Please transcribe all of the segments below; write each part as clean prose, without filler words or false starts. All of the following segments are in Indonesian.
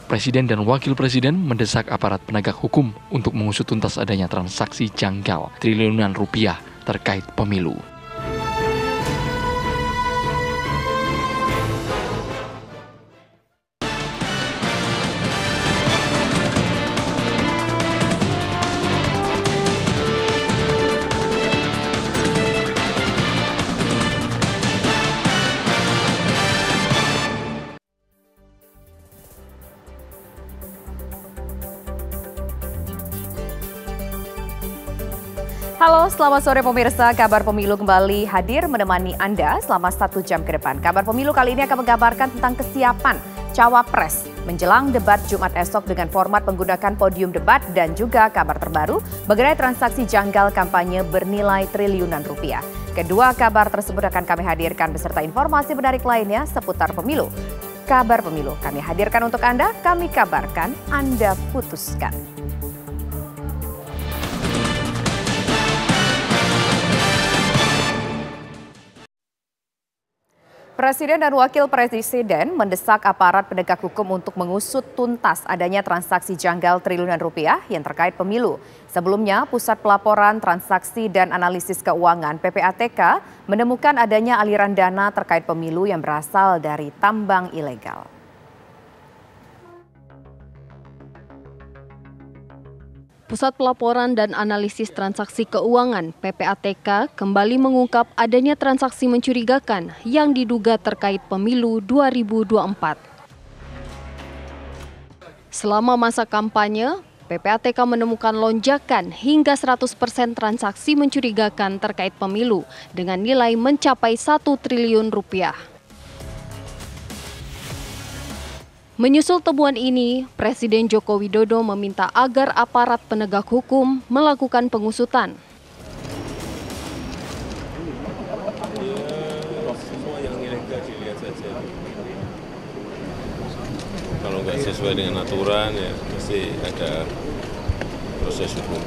Presiden dan Wakil Presiden mendesak aparat penegak hukum untuk mengusut tuntas adanya transaksi janggal triliunan rupiah terkait pemilu. Halo, selamat sore pemirsa. Kabar Pemilu kembali hadir menemani Anda selama 1 jam ke depan. Kabar Pemilu kali ini akan menggambarkan tentang kesiapan Cawapres menjelang debat Jumat esok dengan format menggunakan podium debat dan juga kabar terbaru mengenai transaksi janggal kampanye bernilai triliunan rupiah. Kedua kabar tersebut akan kami hadirkan beserta informasi menarik lainnya seputar pemilu. Kabar Pemilu kami hadirkan untuk Anda, kami kabarkan, Anda putuskan. Presiden dan Wakil Presiden mendesak aparat penegak hukum untuk mengusut tuntas adanya transaksi janggal triliunan rupiah yang terkait pemilu. Sebelumnya, Pusat Pelaporan Transaksi dan Analisis Keuangan (PPATK) menemukan adanya aliran dana terkait pemilu yang berasal dari tambang ilegal. Pusat Pelaporan dan Analisis Transaksi Keuangan (PPATK) kembali mengungkap adanya transaksi mencurigakan yang diduga terkait pemilu 2024. Selama masa kampanye, PPATK menemukan lonjakan hingga 100% transaksi mencurigakan terkait pemilu dengan nilai mencapai 1 triliun rupiah. Menyusul temuan ini, Presiden Joko Widodo meminta agar aparat penegak hukum melakukan pengusutan. Semua yang ilegal dilihat saja. Kalau nggak sesuai dengan aturan, ya pasti ada proses hukum.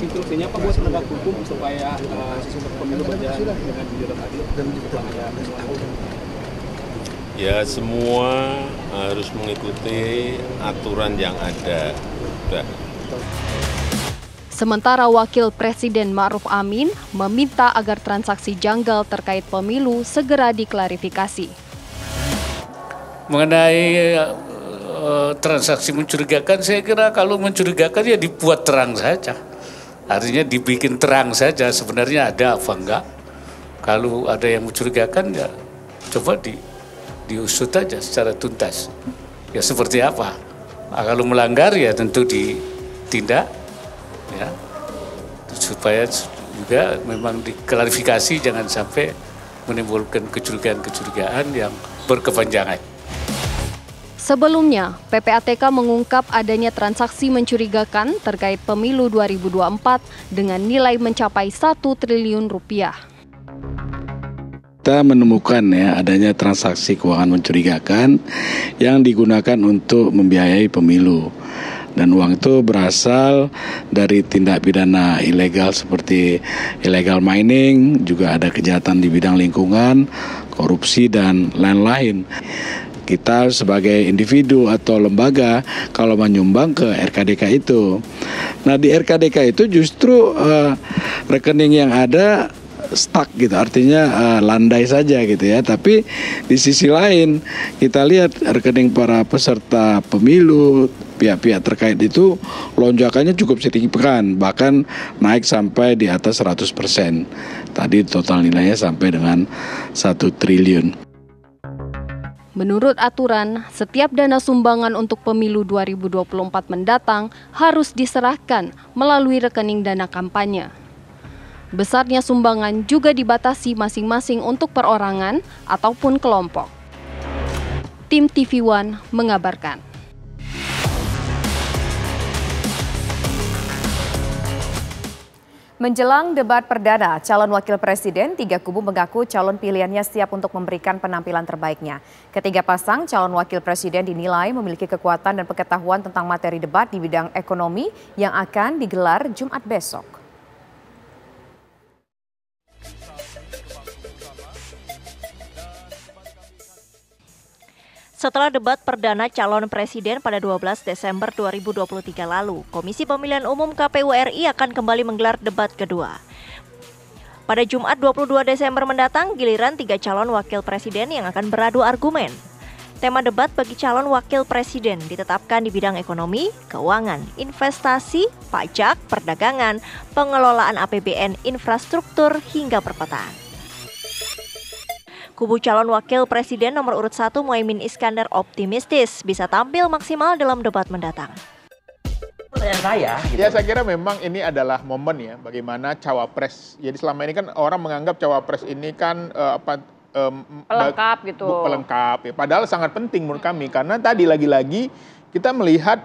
Instruksinya Pak buat penegak hukum supaya sistem pemilu berjalan dengan jujur dan adil dan juga ada. Ya semua harus mengikuti aturan yang ada. Sudah. Sementara Wakil Presiden Ma'ruf Amin meminta agar transaksi janggal terkait pemilu segera diklarifikasi. Mengenai transaksi mencurigakan, saya kira kalau mencurigakan ya dibuat terang saja. Artinya dibikin terang saja sebenarnya ada apa enggak. Kalau ada yang mencurigakan ya coba diusut aja secara tuntas. Ya seperti apa? Nah, kalau melanggar ya tentu ditindak, ya supaya juga memang diklarifikasi, jangan sampai menimbulkan kecurigaan-kecurigaan yang berkepanjangan. Sebelumnya, PPATK mengungkap adanya transaksi mencurigakan terkait pemilu 2024 dengan nilai mencapai 1 triliun rupiah. Kita menemukan ya adanya transaksi keuangan mencurigakan yang digunakan untuk membiayai pemilu, dan uang itu berasal dari tindak pidana ilegal seperti illegal mining, juga ada kejahatan di bidang lingkungan, korupsi dan lain-lain. Kita sebagai individu atau lembaga kalau menyumbang ke RKDK itu, nah di RKDK itu justru rekening yang ada stuck gitu, artinya landai saja gitu ya. Tapi di sisi lain kita lihat rekening para peserta pemilu, pihak-pihak terkait itu lonjakannya cukup signifikan, bahkan naik sampai di atas 100%. Tadi total nilainya sampai dengan 1 triliun. Menurut aturan, setiap dana sumbangan untuk pemilu 2024 mendatang harus diserahkan melalui rekening dana kampanye. Besarnya sumbangan juga dibatasi masing-masing untuk perorangan ataupun kelompok. Tim TV One mengabarkan. Menjelang debat perdana calon wakil presiden, 3 kubu mengaku calon pilihannya siap untuk memberikan penampilan terbaiknya. Ketiga pasang calon wakil presiden dinilai memiliki kekuatan dan pengetahuan tentang materi debat di bidang ekonomi yang akan digelar Jumat besok. Setelah debat perdana calon presiden pada 12 Desember 2023 lalu, Komisi Pemilihan Umum KPU RI akan kembali menggelar debat kedua. Pada Jumat 22 Desember mendatang, giliran 3 calon wakil presiden yang akan beradu argumen. Tema debat bagi calon wakil presiden ditetapkan di bidang ekonomi, keuangan, investasi, pajak, perdagangan, pengelolaan APBN, infrastruktur, hingga perkotaan. Kubu calon wakil presiden nomor urut 1 Muhaimin Iskandar optimistis bisa tampil maksimal dalam debat mendatang. Saya kira memang ini adalah momen ya bagaimana cawapres. Jadi selama ini kan orang menganggap cawapres ini kan pelengkap gitu. Pelengkap ya. Padahal sangat penting menurut kami karena tadi lagi-lagi kita melihat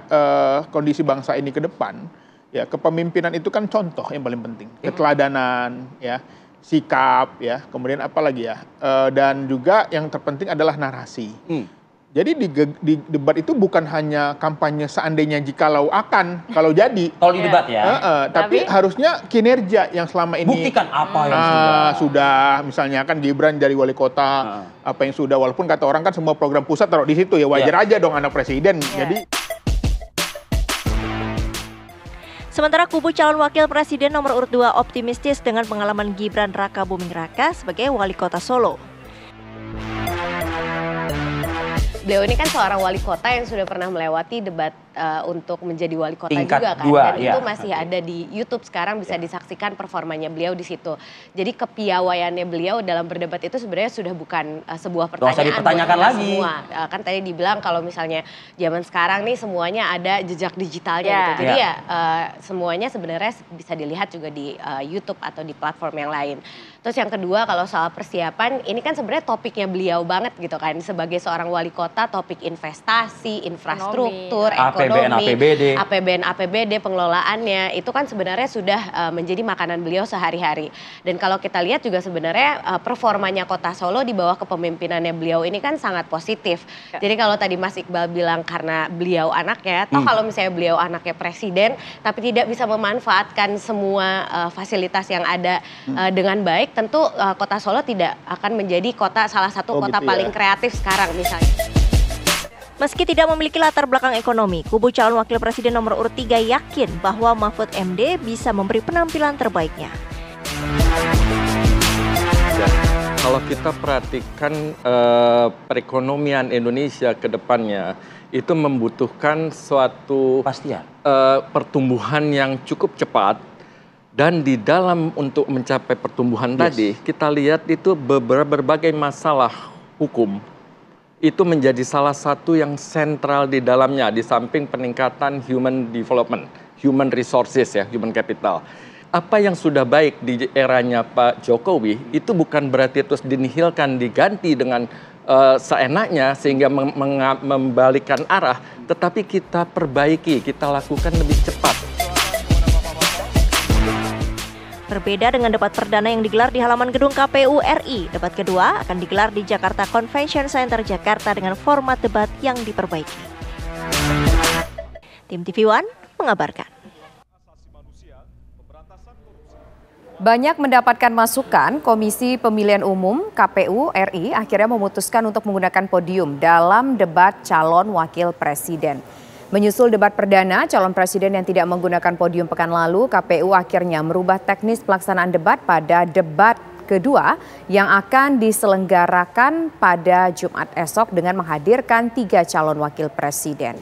kondisi bangsa ini ke depan. Ya, kepemimpinan itu kan contoh yang paling penting. Keteladanan ya. Sikap ya, kemudian apa lagi ya, dan juga yang terpenting adalah narasi. Jadi di debat itu bukan hanya kampanye seandainya jikalau akan, kalau jadi. Kalau di debat ya. Tapi harusnya kinerja yang selama ini. Buktikan apa yang sudah. Misalnya kan Gibran jadi wali kota, apa yang sudah, walaupun kata orang kan semua program pusat taruh di situ ya, wajar aja dong anak presiden. Jadi. Sementara kubu calon wakil presiden nomor urut 2 optimistis dengan pengalaman Gibran Raka Buming Raka sebagai wali kota Solo. Beliau ini kan seorang wali kota yang sudah pernah melewati debat untuk menjadi wali kota tingkat juga kan. 2, dan itu masih ada di YouTube sekarang, bisa disaksikan performanya beliau di situ. Jadi kepiawaiannya beliau dalam berdebat itu sebenarnya sudah bukan sebuah pertanyaan. Nggak usah dipertanyakan lagi. Semua. Kan tadi dibilang kalau misalnya zaman sekarang nih semuanya ada jejak digitalnya gitu. Jadi semuanya sebenarnya bisa dilihat juga di YouTube atau di platform yang lain. Terus yang kedua kalau soal persiapan, ini kan sebenarnya topiknya beliau banget gitu kan. Sebagai seorang wali kota, topik investasi, infrastruktur, ekonomi, APBN, APBD, pengelolaannya itu kan sebenarnya sudah menjadi makanan beliau sehari-hari. Dan kalau kita lihat juga sebenarnya performanya kota Solo di bawah kepemimpinannya beliau ini kan sangat positif. Jadi kalau tadi Mas Iqbal bilang karena beliau anaknya, toh kalau misalnya beliau anaknya presiden, tapi tidak bisa memanfaatkan semua fasilitas yang ada dengan baik, tentu kota Solo tidak akan menjadi salah satu kota paling kreatif sekarang misalnya. Meski tidak memiliki latar belakang ekonomi, kubu calon wakil presiden nomor urut 3 yakin bahwa Mahfud MD bisa memberi penampilan terbaiknya. Kalau kita perhatikan perekonomian Indonesia ke depannya, itu membutuhkan suatu pertumbuhan yang cukup cepat. Dan di dalam untuk mencapai pertumbuhan tadi, kita lihat itu berbagai masalah hukum. Itu menjadi salah satu yang sentral di dalamnya, di samping peningkatan human development, human resources ya, human capital. Apa yang sudah baik di eranya Pak Jokowi, itu bukan berarti terus dinihilkan, diganti dengan seenaknya sehingga membalikan arah, tetapi kita perbaiki, kita lakukan lebih cepat. Berbeda dengan debat perdana yang digelar di halaman gedung KPU RI, debat kedua akan digelar di Jakarta Convention Center Jakarta dengan format debat yang diperbaiki. Tim TV One mengabarkan. Banyak mendapatkan masukan, Komisi Pemilihan Umum KPU RI akhirnya memutuskan untuk menggunakan podium dalam debat calon wakil presiden. Menyusul debat perdana, calon presiden yang tidak menggunakan podium pekan lalu, KPU akhirnya merubah teknis pelaksanaan debat pada debat kedua yang akan diselenggarakan pada Jumat esok dengan menghadirkan 3 calon wakil presiden.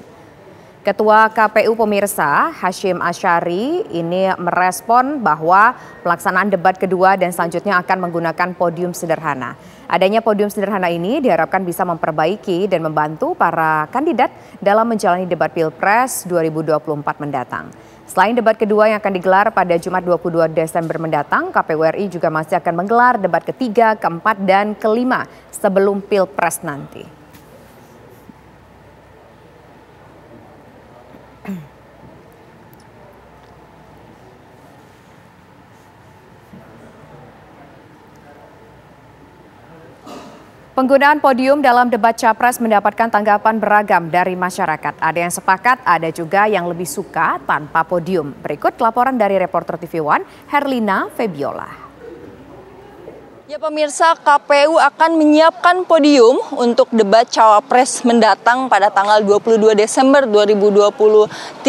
Ketua KPU pemirsa Hashim Asyari ini merespon bahwa pelaksanaan debat kedua dan selanjutnya akan menggunakan podium sederhana. Adanya podium sederhana ini diharapkan bisa memperbaiki dan membantu para kandidat dalam menjalani debat Pilpres 2024 mendatang. Selain debat kedua yang akan digelar pada Jumat 22 Desember mendatang, KPU RI juga masih akan menggelar debat ketiga, keempat, dan kelima sebelum Pilpres nanti. Penggunaan podium dalam debat Capres mendapatkan tanggapan beragam dari masyarakat. Ada yang sepakat, ada juga yang lebih suka tanpa podium. Berikut laporan dari reporter TV One, Herlina Febiola. Ya pemirsa, KPU akan menyiapkan podium untuk debat Cawapres mendatang pada tanggal 22 Desember 2023.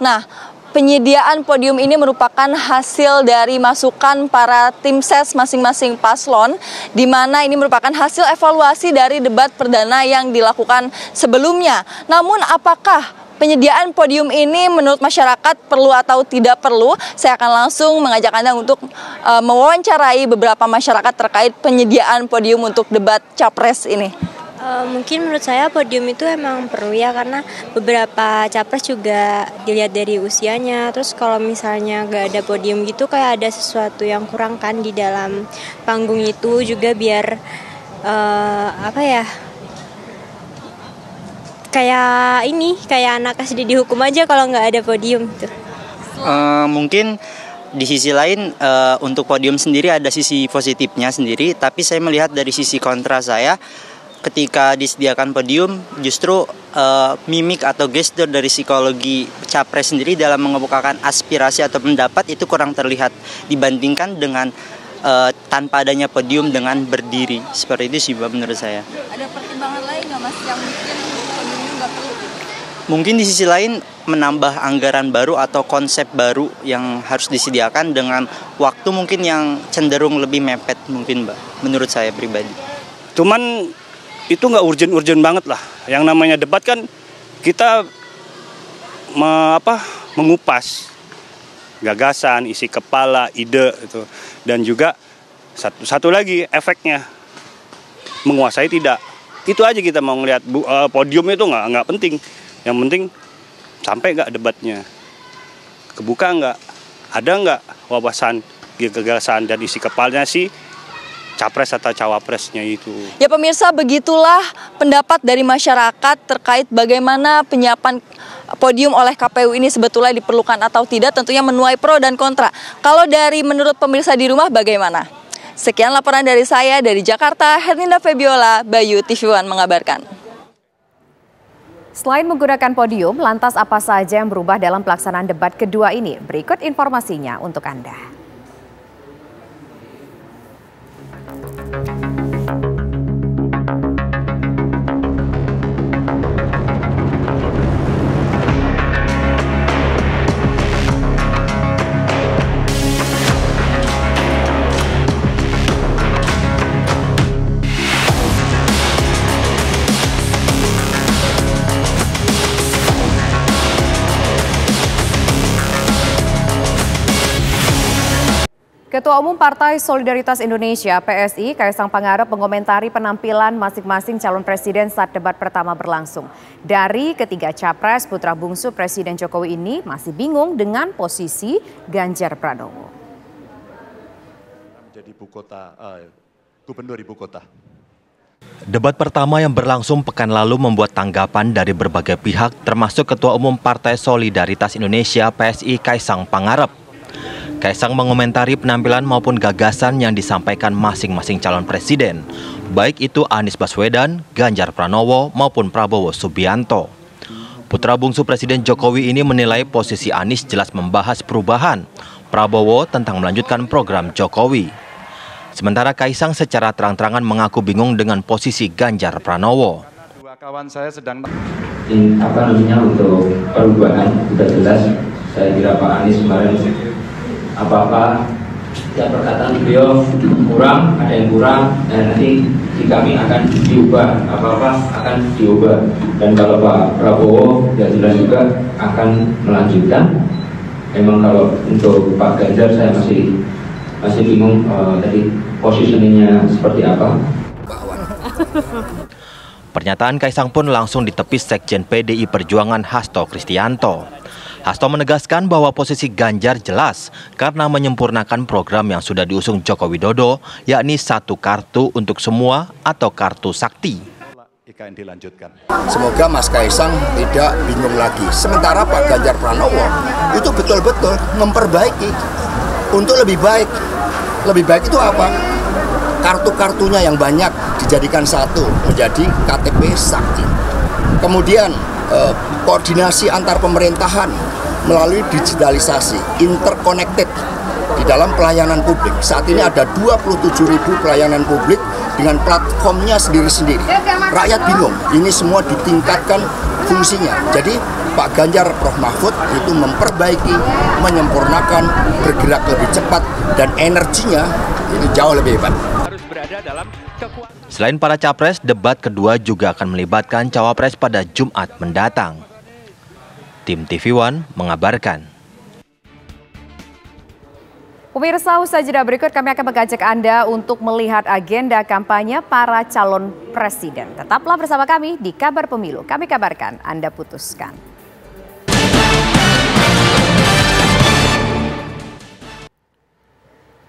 Nah, penyediaan podium ini merupakan hasil dari masukan para tim ses masing-masing paslon, di mana ini merupakan hasil evaluasi dari debat perdana yang dilakukan sebelumnya. Namun apakah penyediaan podium ini menurut masyarakat perlu atau tidak perlu? Saya akan langsung mengajak Anda untuk mewawancarai beberapa masyarakat terkait penyediaan podium untuk debat Capres ini. Mungkin menurut saya podium itu emang perlu ya, karena beberapa capres juga dilihat dari usianya. Terus kalau misalnya nggak ada podium gitu, kayak ada sesuatu yang kurang kan di dalam panggung itu juga, biar kayak anak SD dihukum aja kalau nggak ada podium gitu. Mungkin di sisi lain untuk podium sendiri ada sisi positifnya sendiri, tapi saya melihat dari sisi kontra saya, ketika disediakan podium justru mimik atau gestur dari psikologi capres sendiri dalam mengemukakan aspirasi atau pendapat itu kurang terlihat dibandingkan dengan tanpa adanya podium dengan berdiri. Seperti itu sih menurut saya. Ada pertimbangan lain nggak Mas yang mungkin podiumnya nggak perlu? Mungkin di sisi lain menambah anggaran baru atau konsep baru yang harus disediakan dengan waktu mungkin yang cenderung lebih mepet mungkin, Mbak, menurut saya pribadi. Cuman itu nggak urgent banget lah. Yang namanya debat kan kita mengupas gagasan, isi kepala, ide itu, dan juga satu lagi efeknya menguasai tidak. Itu aja kita mau ngelihat. Podium itu nggak penting. Yang penting sampai nggak debatnya, kebuka nggak, ada nggak wawasan, gagasan dan isi kepalanya si capres atau cawapresnya itu. Ya pemirsa, begitulah pendapat dari masyarakat terkait bagaimana penyiapan podium oleh KPU ini sebetulnya diperlukan atau tidak, tentunya menuai pro dan kontra. Kalau dari menurut pemirsa di rumah bagaimana? Sekian laporan dari saya dari Jakarta, Herninda Febiola, Bayu TV One mengabarkan. Selain menggunakan podium, lantas apa saja yang berubah dalam pelaksanaan debat kedua ini? Berikut informasinya untuk Anda. Ketua Umum Partai Solidaritas Indonesia (PSI) Kaisang Pangarep mengomentari penampilan masing-masing calon presiden saat debat pertama berlangsung. Dari ketiga capres, putra bungsu Presiden Jokowi ini masih bingung dengan posisi Ganjar Pranowo. Menjadi gubernur ibu kota. Debat pertama yang berlangsung pekan lalu membuat tanggapan dari berbagai pihak, termasuk Ketua Umum Partai Solidaritas Indonesia (PSI) Kaisang Pangarep. Kaisang mengomentari penampilan maupun gagasan yang disampaikan masing-masing calon presiden, baik itu Anies Baswedan, Ganjar Pranowo, maupun Prabowo Subianto. Putra bungsu Presiden Jokowi ini menilai posisi Anies jelas membahas perubahan, Prabowo tentang melanjutkan program Jokowi. Sementara Kaisang secara terang-terangan mengaku bingung dengan posisi Ganjar Pranowo. Dua kawan saya sedang untuk perubahan sudah jelas. Saya kira Pak Anies kemarin apa-apa ya perkataan beliau kurang, ada yang kurang, dan nanti di kami akan diubah, apa-apa akan diubah. Dan kalau Pak Prabowo ya jelas juga akan melanjutkan. Memang kalau untuk Pak Ganjar saya masih bingung tadi positioningnya seperti apa. Pernyataan Kaisang pun langsung ditepis Sekjen PDI Perjuangan Hasto Kristianto. Hasto menegaskan bahwa posisi Ganjar jelas karena menyempurnakan program yang sudah diusung Joko Widodo, yakni satu kartu untuk semua atau kartu sakti. IKN dilanjutkan. Semoga Mas Kaisang tidak bingung lagi. Sementara Pak Ganjar Pranowo itu betul-betul memperbaiki untuk lebih baik. Lebih baik itu apa? Kartu-kartunya yang banyak dijadikan satu menjadi KTP sakti. Kemudian koordinasi antar pemerintahan melalui digitalisasi, interconnected di dalam pelayanan publik. Saat ini ada 27.000 pelayanan publik dengan platformnya sendiri-sendiri. Rakyat bingung, ini semua ditingkatkan fungsinya. Jadi Pak Ganjar, Prof. Mahfud itu memperbaiki, menyempurnakan, bergerak lebih cepat, dan energinya itu jauh lebih hebat. Selain para capres, debat kedua juga akan melibatkan cawapres pada Jumat mendatang. Tim TV One mengabarkan. Pemirsa, usai jeda berikut kami akan mengajak Anda untuk melihat agenda kampanye para calon presiden. Tetaplah bersama kami di Kabar Pemilu. Kami kabarkan, Anda putuskan.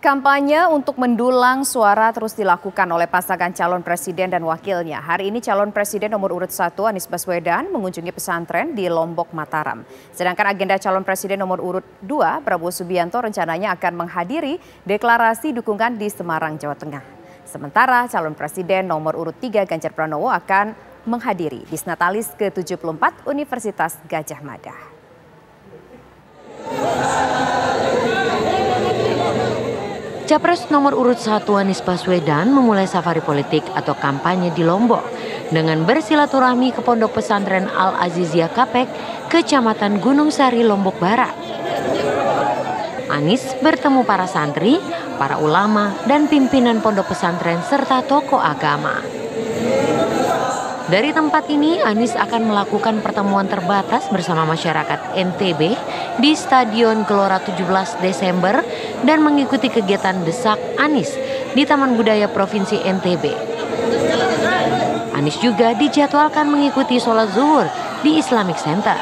Kampanye untuk mendulang suara terus dilakukan oleh pasangan calon presiden dan wakilnya. Hari ini calon presiden nomor urut 1 Anies Baswedan mengunjungi pesantren di Lombok, Mataram. Sedangkan agenda calon presiden nomor urut 2 Prabowo Subianto rencananya akan menghadiri deklarasi dukungan di Semarang, Jawa Tengah. Sementara calon presiden nomor urut 3 Ganjar Pranowo akan menghadiri Disnatalis ke-74 Universitas Gadjah Mada. Capres nomor urut 1 Anies Baswedan memulai safari politik atau kampanye di Lombok dengan bersilaturahmi ke Pondok Pesantren Al-Aziziyah Kapek, Kecamatan Gunung Sari, Lombok Barat. Anies bertemu para santri, para ulama, dan pimpinan pondok pesantren serta tokoh agama. Dari tempat ini, Anies akan melakukan pertemuan terbatas bersama masyarakat NTB di Stadion Gelora 17 Desember dan mengikuti kegiatan Desak Anies di Taman Budaya Provinsi NTB. Anies juga dijadwalkan mengikuti sholat zuhur di Islamic Center.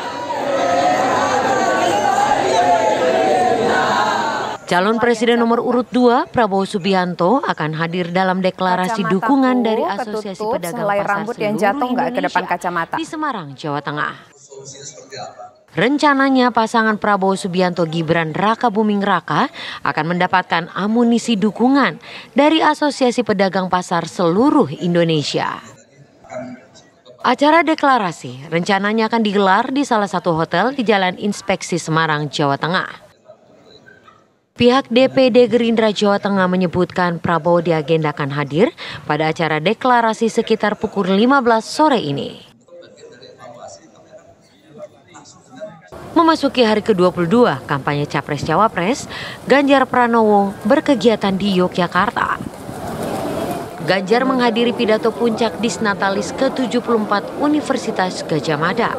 Calon Presiden nomor urut 2 Prabowo Subianto akan hadir dalam deklarasi dukungan dari Asosiasi Pedagang Pasar Seluruh Indonesia di Semarang, Jawa Tengah. Rencananya pasangan Prabowo Subianto Gibran Raka Buming Raka akan mendapatkan amunisi dukungan dari Asosiasi Pedagang Pasar Seluruh Indonesia. Acara deklarasi rencananya akan digelar di salah satu hotel di Jalan Inspeksi Semarang, Jawa Tengah. Pihak DPD Gerindra Jawa Tengah menyebutkan Prabowo diagendakan hadir pada acara deklarasi sekitar pukul 15 sore ini. Memasuki hari ke-22 kampanye Capres-Cawapres, Ganjar Pranowo berkegiatan di Yogyakarta. Ganjar menghadiri pidato puncak Disnatalis ke-74 Universitas Gadjah Mada.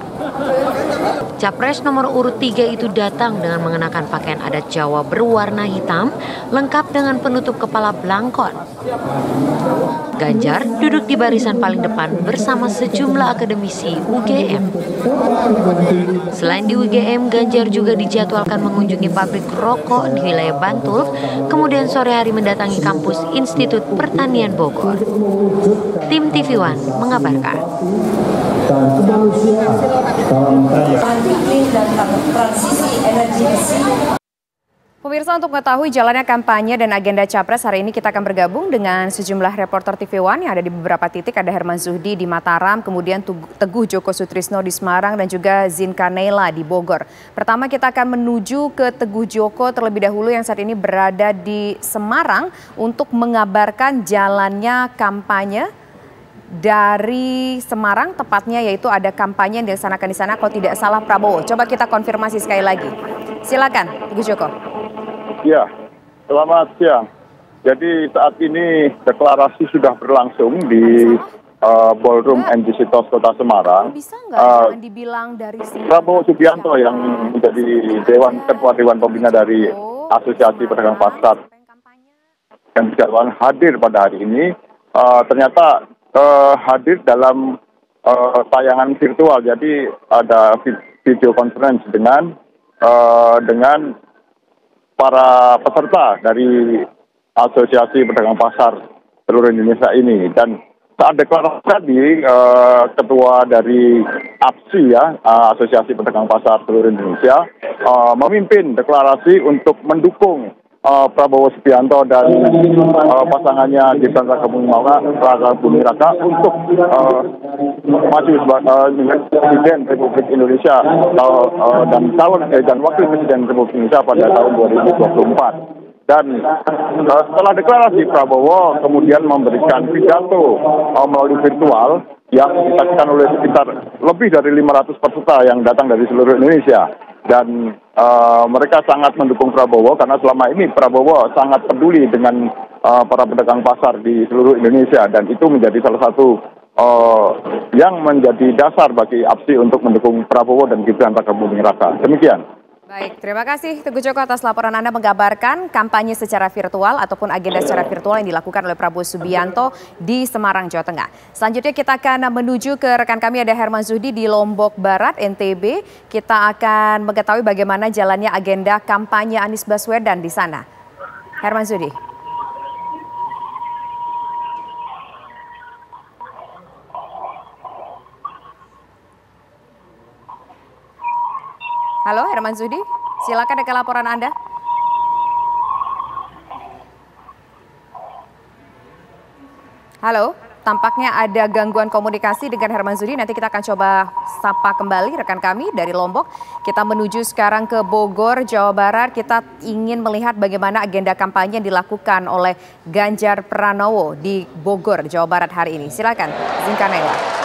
Capres nomor urut 3 itu datang dengan mengenakan pakaian adat Jawa berwarna hitam, lengkap dengan penutup kepala blangkon. Ganjar duduk di barisan paling depan bersama sejumlah akademisi UGM. Selain di UGM, Ganjar juga dijadwalkan mengunjungi pabrik rokok di wilayah Bantul, kemudian sore hari mendatangi kampus Institut Pertanian Bogor. Tim TV One mengabarkan. Pemirsa, untuk mengetahui jalannya kampanye dan agenda Capres hari ini kita akan bergabung dengan sejumlah reporter TV One yang ada di beberapa titik. Ada Herman Zuhdi di Mataram, kemudian Teguh Joko Sutrisno di Semarang dan juga Zinka Neila di Bogor. Pertama kita akan menuju ke Teguh Joko terlebih dahulu yang saat ini berada di Semarang untuk mengabarkan jalannya kampanye dari Semarang, tepatnya yaitu ada kampanye yang dilaksanakan di sana kalau tidak salah Prabowo. Coba kita konfirmasi sekali lagi. Silakan, Teguh Joko. Ya, selamat siang. Jadi saat ini deklarasi sudah berlangsung di Ballroom MGC TOS Kota Semarang. Bisa nggak dibilang dari Prabowo Subianto yang menjadi Ketua Dewan Pembina dari Asosiasi Pedagang Pasar yang dijadwalkan hadir pada hari ini, ternyata hadir dalam tayangan virtual. Jadi ada video conference dengan para peserta dari Asosiasi Pedagang Pasar Seluruh Indonesia ini. Dan saat deklarasi tadi, ketua dari APSI ya, Asosiasi Pedagang Pasar Seluruh Indonesia, memimpin deklarasi untuk mendukung Prabowo Subianto dan pasangannya Gibran Raka Buming Raka untuk maju sebagai Presiden Republik Indonesia dan wakil Presiden Republik Indonesia pada tahun 2024. Dan setelah deklarasi, Prabowo kemudian memberikan pidato melalui virtual yang disaksikan oleh sekitar lebih dari 500 peserta yang datang dari seluruh Indonesia. Dan mereka sangat mendukung Prabowo karena selama ini Prabowo sangat peduli dengan para pedagang pasar di seluruh Indonesia. Dan itu menjadi salah satu yang menjadi dasar bagi APSI untuk mendukung Prabowo dan Gibran Rakabuming Raka. Demikian. Baik, terima kasih Teguh Joko atas laporan Anda menggambarkan kampanye secara virtual ataupun agenda secara virtual yang dilakukan oleh Prabowo Subianto di Semarang, Jawa Tengah. Selanjutnya kita akan menuju ke rekan kami ada Herman Zuhdi di Lombok Barat, NTB. Kita akan mengetahui bagaimana jalannya agenda kampanye Anies Baswedan di sana. Herman Zuhdi. Halo Herman Zuhdi, silakan dengan laporan Anda. Halo, tampaknya ada gangguan komunikasi dengan Herman Zuhdi. Nanti kita akan coba sapa kembali rekan kami dari Lombok. Kita menuju sekarang ke Bogor, Jawa Barat. Kita ingin melihat bagaimana agenda kampanye yang dilakukan oleh Ganjar Pranowo di Bogor, Jawa Barat hari ini. Silakan, Zinkanela.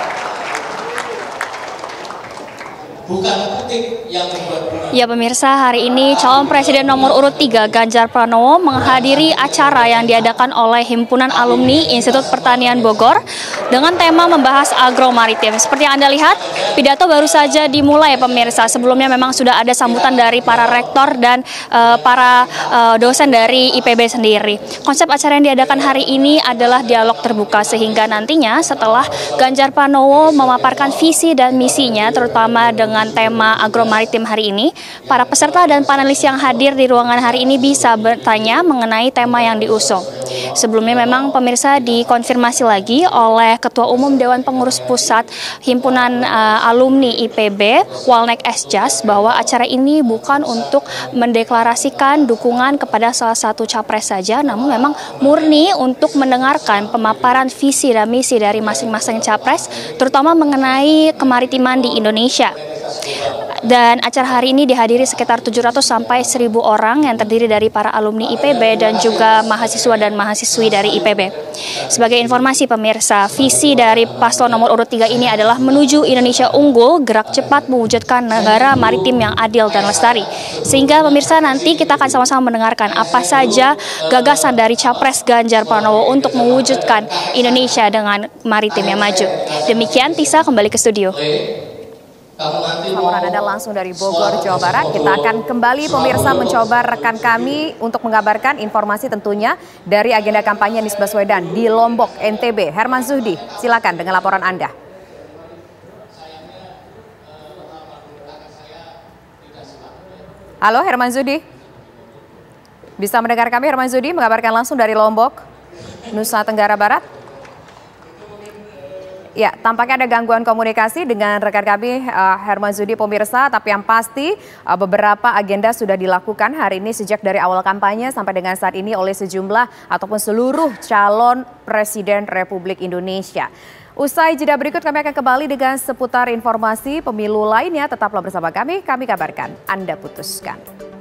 Ya pemirsa, hari ini calon presiden nomor urut 3 Ganjar Pranowo menghadiri acara yang diadakan oleh Himpunan Alumni Institut Pertanian Bogor dengan tema membahas agromaritim. Seperti yang Anda lihat, pidato baru saja dimulai pemirsa. Sebelumnya memang sudah ada sambutan dari para rektor dan para dosen dari IPB sendiri. Konsep acara yang diadakan hari ini adalah dialog terbuka sehingga nantinya setelah Ganjar Pranowo memaparkan visi dan misinya terutama dengan tema agromaritim hari ini, para peserta dan panelis yang hadir di ruangan hari ini bisa bertanya mengenai tema yang diusung. Sebelumnya memang pemirsa dikonfirmasi lagi oleh Ketua Umum Dewan Pengurus Pusat Himpunan Alumni IPB, Walnek Esjas, bahwa acara ini bukan untuk mendeklarasikan dukungan kepada salah satu capres saja, namun memang murni untuk mendengarkan pemaparan visi dan misi dari masing-masing capres, terutama mengenai kemaritiman di Indonesia. Dan acara hari ini dihadiri sekitar 700 sampai 1.000 orang yang terdiri dari para alumni IPB dan juga mahasiswa dan mahasiswi dari IPB. Sebagai informasi pemirsa, visi dari paslon nomor urut 3 ini adalah menuju Indonesia unggul, gerak cepat mewujudkan negara maritim yang adil dan lestari. Sehingga pemirsa nanti kita akan sama-sama mendengarkan apa saja gagasan dari Capres Ganjar Pranowo untuk mewujudkan Indonesia dengan maritim yang maju. Demikian Tisa, kembali ke studio. Laporan Anda langsung dari Bogor, Jawa Barat. Kita akan kembali pemirsa mencoba rekan kami untuk mengabarkan informasi tentunya dari agenda kampanye Anies Baswedan di Lombok, NTB. Herman Zuhdi, silakan dengan laporan Anda. Halo Herman Zuhdi. Bisa mendengar kami Herman Zuhdi mengabarkan langsung dari Lombok, Nusa Tenggara Barat? Ya, tampaknya ada gangguan komunikasi dengan rekan kami Herman Zuhdi pemirsa, tapi yang pasti beberapa agenda sudah dilakukan hari ini sejak dari awal kampanye sampai dengan saat ini oleh sejumlah ataupun seluruh calon Presiden Republik Indonesia. Usai jeda berikut kami akan kembali dengan seputar informasi pemilu lainnya. Tetaplah bersama kami kabarkan, Anda putuskan.